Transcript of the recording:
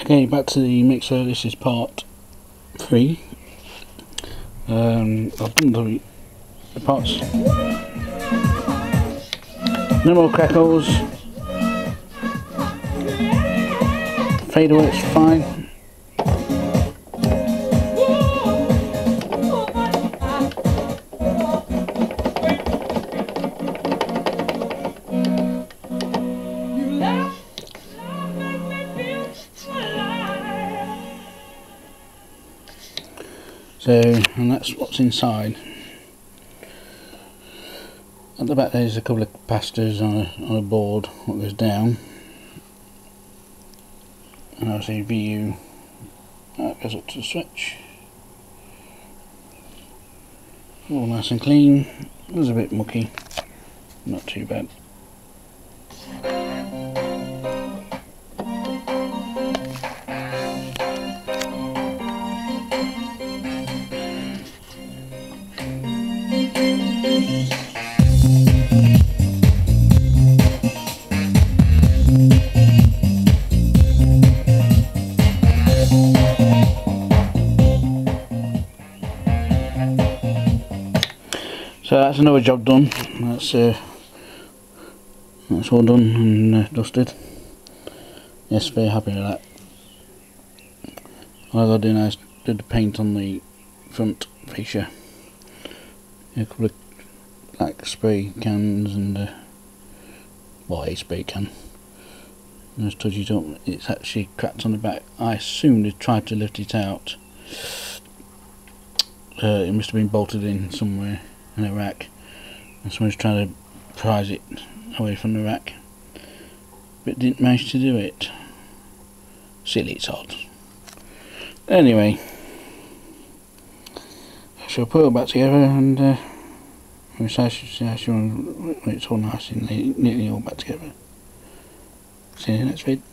Okay, back to the mixer. This is part 3. I've done the parts. No more crackles. Fader works fine. So, and that's what's inside. At the back there's a couple of capacitors on a board that goes down, and obviously VU that goes up to the switch. All nice and clean. It was a bit mucky, not too bad. So that's another job done. That's all done and dusted. Yes, very happy with that. All I got to do now is do the paint on the front fascia. A couple of black spray cans and well, a spray can. Just touch it up. It's actually cracked on the back. I assume they tried to lift it out. It must have been bolted in somewhere in a rack, and someone's trying to prise it away from the rack, but didn't manage to do it. Silly, it's odd. Anyway, so I'll put it all back together and it's all nice and neatly all back together. See you in the next video.